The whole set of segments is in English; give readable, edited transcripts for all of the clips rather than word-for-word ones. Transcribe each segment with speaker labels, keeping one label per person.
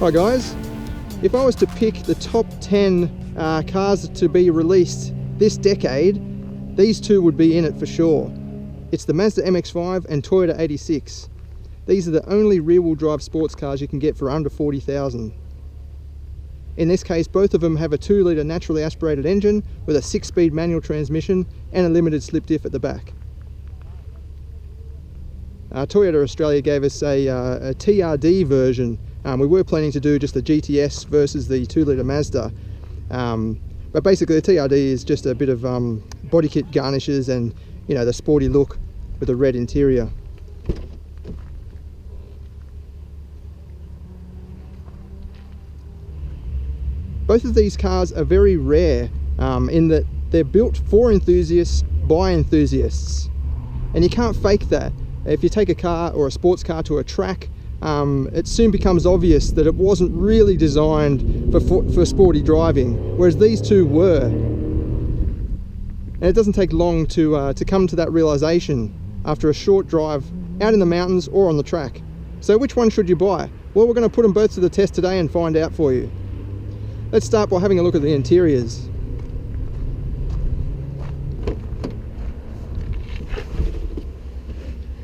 Speaker 1: Hi guys, if I was to pick the top 10 cars to be released this decade, these two would be in it for sure. It's the Mazda MX-5 and Toyota 86. These are the only rear-wheel drive sports cars you can get for under 40,000. In this case, both of them have a 2-litre naturally aspirated engine with a 6-speed manual transmission and a limited slip diff at the back. Toyota Australia gave us a TRD version. We were planning to do just the GTS versus the 2-litre Mazda. But basically the TRD is just a bit of body kit garnishes and, you know, the sporty look with a red interior. Both of these cars are very rare in that they're built for enthusiasts by enthusiasts. And you can't fake that. If you take a car or a sports car to a track, it soon becomes obvious that it wasn't really designed for sporty driving, whereas these two were. And it doesn't take long to come to that realization after a short drive out in the mountains or on the track. So which one should you buy? Well, we're going to put them both to the test today and find out for you. Let's start by having a look at the interiors.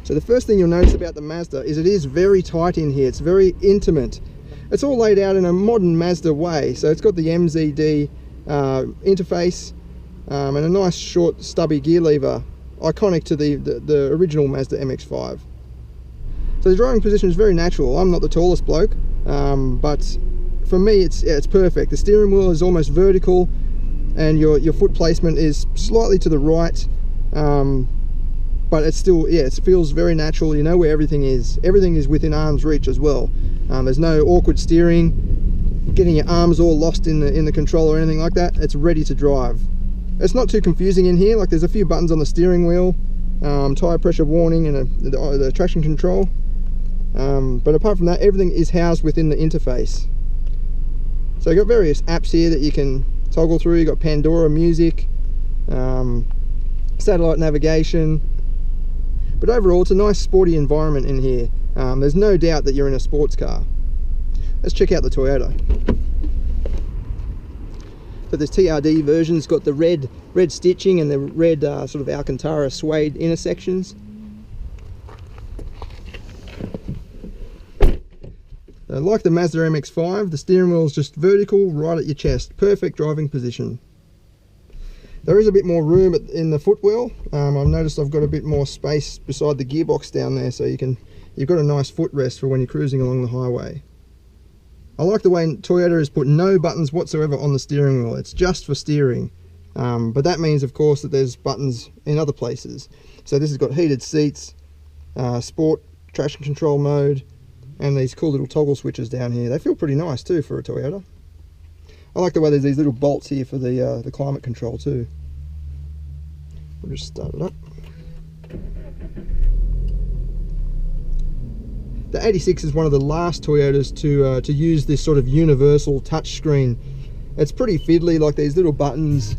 Speaker 1: So the first thing you'll notice about the Mazda is it is very tight in here. It's very intimate. It's all laid out in a modern Mazda way. So it's got the MZD interface and a nice short stubby gear lever, iconic to the original Mazda MX-5. So the driving position is very natural. I'm not the tallest bloke, but for me it's perfect. The steering wheel is almost vertical and your foot placement is slightly to the right. But it's still, yeah, it feels very natural. You know where everything is. Everything is within arm's reach as well. There's no awkward steering, getting your arms all lost in the control or anything like that. It's ready to drive. It's not too confusing in here. Like, there's a few buttons on the steering wheel, tire pressure warning, and the traction control. But apart from that, everything is housed within the interface. So you've got various apps here that you can toggle through. You've got Pandora music, satellite navigation. But overall, it's a nice sporty environment in here. There's no doubt that you're in a sports car. Let's check out the Toyota. So this TRD version's got the red stitching and the red sort of Alcantara suede intersections. Like the Mazda MX-5, the steering wheel is just vertical right at your chest. Perfect driving position. There is a bit more room in the footwell. I've noticed I've got a bit more space beside the gearbox down there, so you've got a nice footrest for when you're cruising along the highway. I like the way Toyota has put no buttons whatsoever on the steering wheel. It's just for steering. But that means, of course, that there's buttons in other places. So this has got heated seats, sport, traction control mode, and these cool little toggle switches down here. They feel pretty nice too for a Toyota. I like the way there's these little bolts here for the climate control too. We'll just start it up. The 86 is one of the last Toyotas to use this sort of universal touchscreen. It's pretty fiddly. Like, these little buttons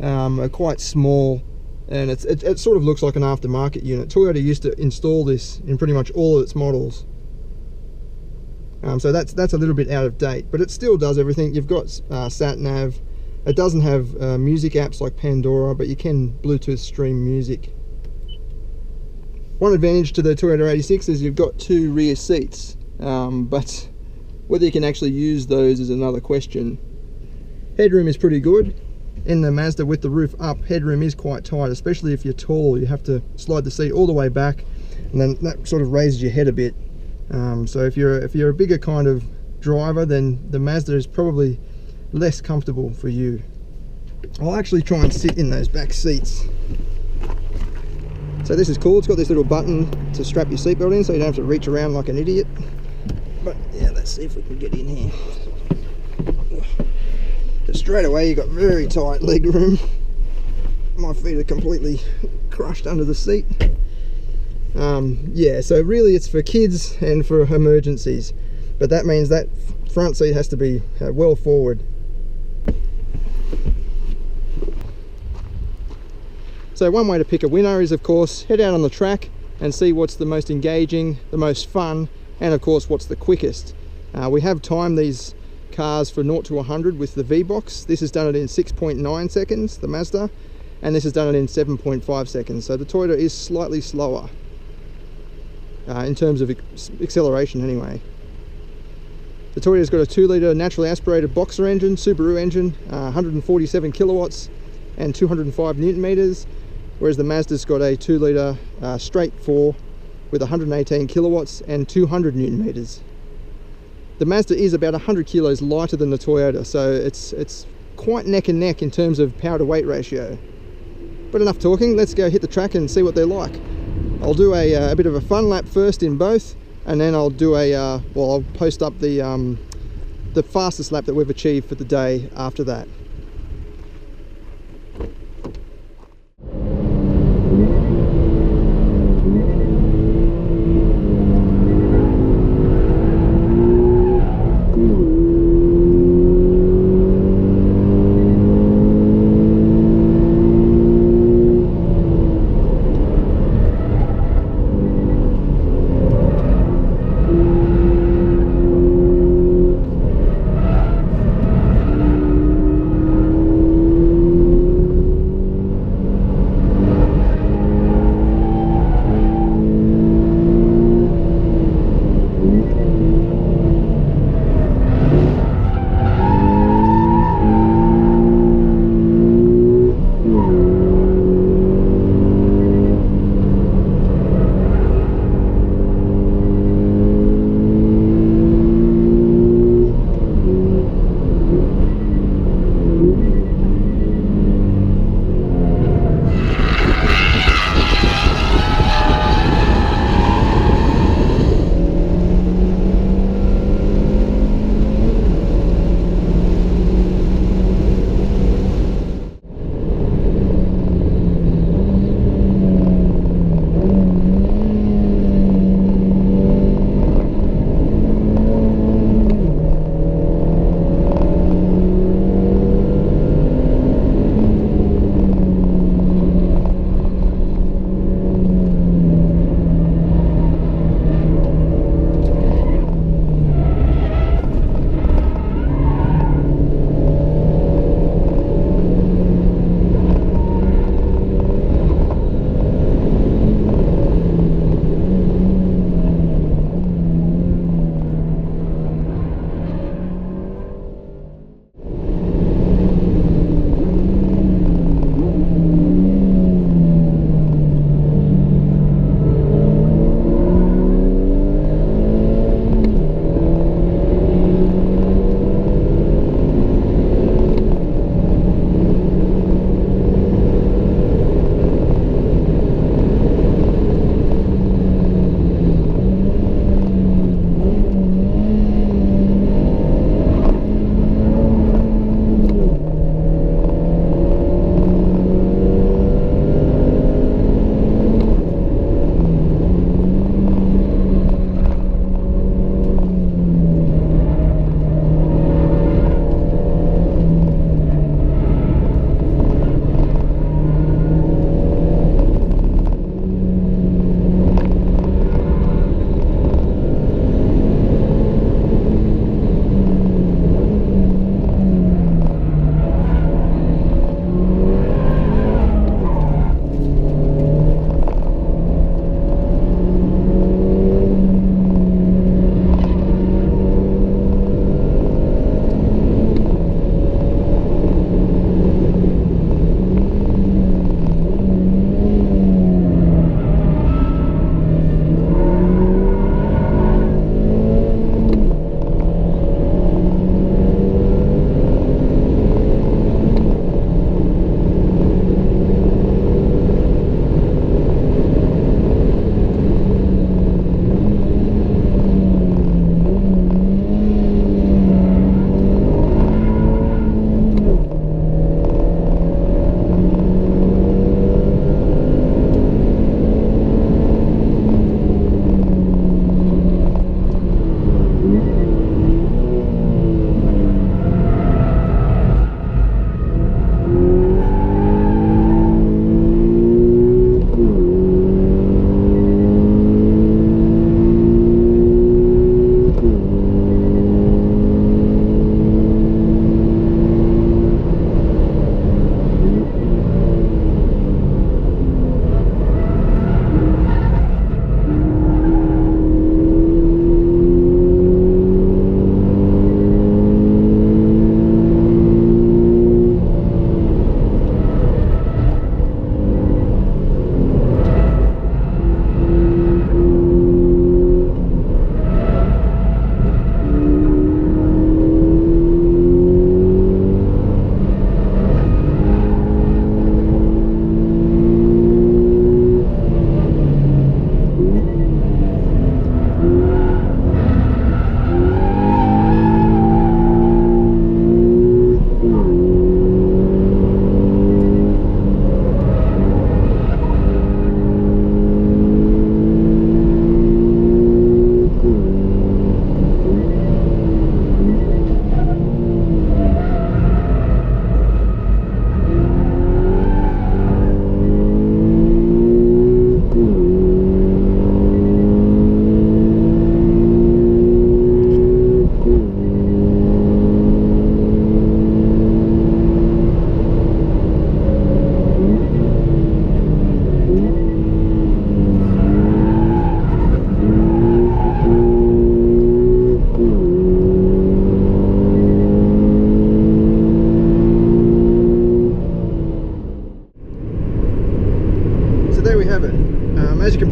Speaker 1: are quite small, and it sort of looks like an aftermarket unit. Toyota used to install this in pretty much all of its models. So that's a little bit out of date, but it still does everything. You've got sat nav. It doesn't have music apps like Pandora, but you can Bluetooth stream music. One advantage to the Toyota 86 is you've got 2 rear seats, but whether you can actually use those is another question. Headroom is pretty good. In the Mazda with the roof up, headroom is quite tight, especially if you're tall. You have to slide the seat all the way back, and then that sort of raises your head a bit. So if you're a bigger kind of driver, then the Mazda is probably less comfortable for you. I'll actually try and sit in those back seats. So this is cool. It's got this little button to strap your seatbelt in, so you don't have to reach around like an idiot. But yeah, let's see if we can get in here. So straight away you've got very tight leg room. My feet are completely crushed under the seat. Yeah, so really it's for kids and for emergencies, but that means that front seat has to be well forward. So one way to pick a winner is, of course, head out on the track and see what's the most engaging, the most fun, and of course what's the quickest. We have timed these cars for 0 to 100 with the V-Box. This has done it in 6.9 seconds, the Mazda, and this has done it in 7.5 seconds. So the Toyota is slightly slower in terms of acceleration anyway. The Toyota's got a 2-litre naturally aspirated boxer engine, Subaru engine, 147 kilowatts and 205 newton meters, whereas the Mazda's got a 2-litre straight 4 with 118 kilowatts and 200 newton meters. The Mazda is about 100 kilos lighter than the Toyota, so it's quite neck and neck in terms of power to weight ratio. But enough talking, let's go hit the track and see what they're like. I'll do a bit of a fun lap first in both, and then I'll do I'll post up the fastest lap that we've achieved for the day after that.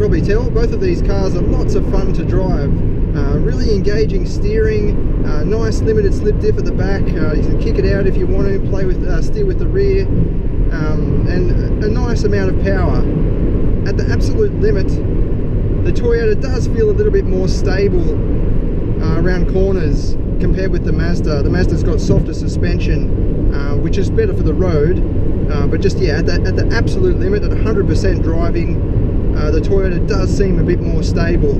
Speaker 1: probably tell, both of these cars are lots of fun to drive. Really engaging steering, nice limited slip diff at the back. You can kick it out if you want to, play with, steer with the rear, and a nice amount of power. At the absolute limit, the Toyota does feel a little bit more stable around corners compared with the Mazda. The Mazda's got softer suspension, which is better for the road, but just yeah, at the absolute limit, at 100% driving, the Toyota does seem a bit more stable.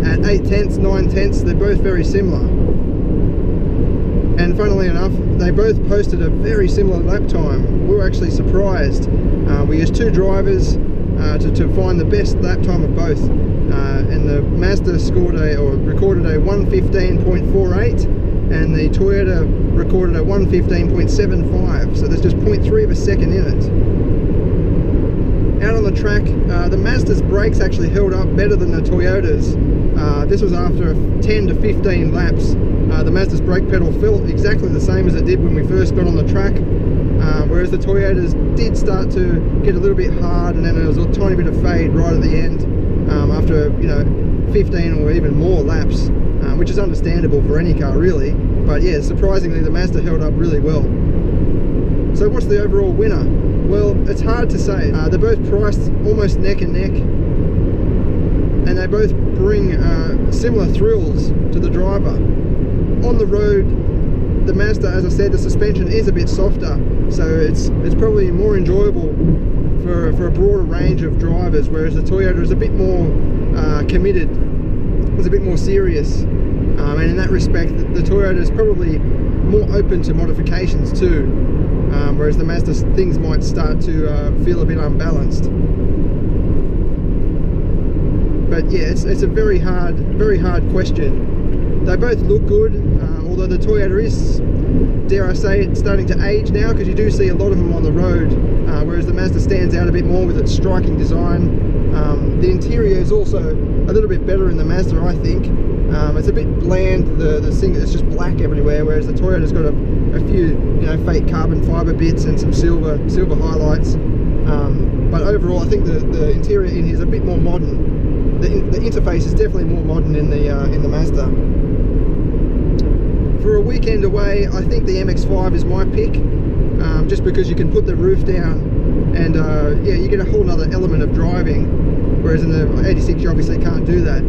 Speaker 1: At 8/10, 9/10, they're both very similar. And funnily enough, they both posted a very similar lap time. We were actually surprised. We used two drivers to find the best lap time of both. And the Mazda recorded a 1:15.48, and the Toyota recorded a 1:15.75. So there's just 0.3 of a second in it. Out on the track, the Mazda's brakes actually held up better than the Toyota's. This was after 10 to 15 laps. The Mazda's brake pedal felt exactly the same as it did when we first got on the track, whereas the Toyota's did start to get a little bit hard, and then there was a tiny bit of fade right at the end after 15 or even more laps, which is understandable for any car really. But yeah, surprisingly the Mazda held up really well. So what's the overall winner? Well, it's hard to say. They're both priced almost neck and neck, and they both bring similar thrills to the driver. On the road, the Mazda, as I said, the suspension is a bit softer, so it's probably more enjoyable for a broader range of drivers, whereas the Toyota is a bit more committed, it's a bit more serious, and in that respect the Toyota is probably more open to modifications too, whereas the Mazda things might start to feel a bit unbalanced. But yeah, it's a very hard question. They both look good, although the Toyota is, dare I say it, starting to age now, because you do see a lot of them on the road, whereas the Mazda stands out a bit more with its striking design. The interior is also a little bit better in the Mazda, I think. It's a bit bland, it's just black everywhere, whereas the Toyota's got a few fake carbon fibre bits and some silver highlights. But overall I think the interior in here is a bit more modern. The interface is definitely more modern in the Mazda. For a weekend away, I think the MX-5 is my pick, just because you can put the roof down, and yeah, you get a whole other element of driving, whereas in the 86 you obviously can't do that.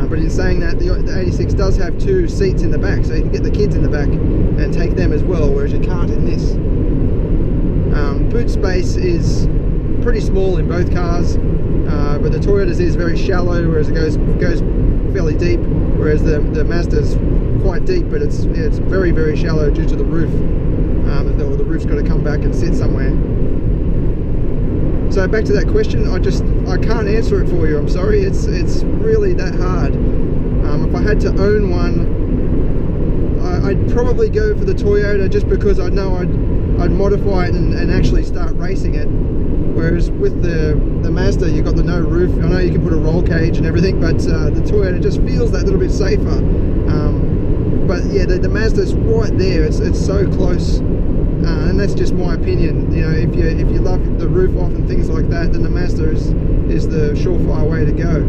Speaker 1: But in saying that, the 86 does have two seats in the back, so you can get the kids in the back and take them as well, whereas you can't in this. Boot space is pretty small in both cars, but the Toyota's is very shallow, whereas it goes fairly deep, whereas the Mazda's quite deep, but it's very shallow due to the roof. The roof's got to come back and sit somewhere. So back to that question, I can't answer it for you, I'm sorry. It's really that hard. If I had to own one, I'd probably go for the Toyota, just because I know I'd modify it and actually start racing it. Whereas with the Mazda, you've got the no roof. I know you can put a roll cage and everything, but the Toyota just feels that little bit safer. But yeah, the Mazda's right there. It's so close, and that's just my opinion. If you love the roof off and things like that, then the Mazda is the surefire way to go.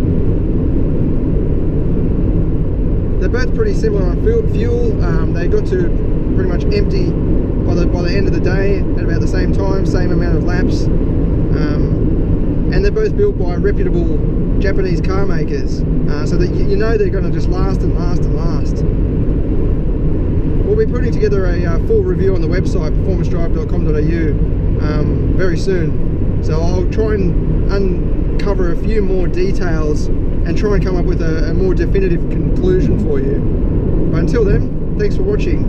Speaker 1: They're both pretty similar on fuel. They got to pretty much empty by the end of the day at about the same time, same amount of laps. And they're both built by reputable Japanese car makers, so that you know they're going to just last and last and last. We'll be putting together a full review on the website, performancedrive.com.au, very soon. So I'll try and uncover a few more details and try and come up with a more definitive conclusion for you. But until then, thanks for watching.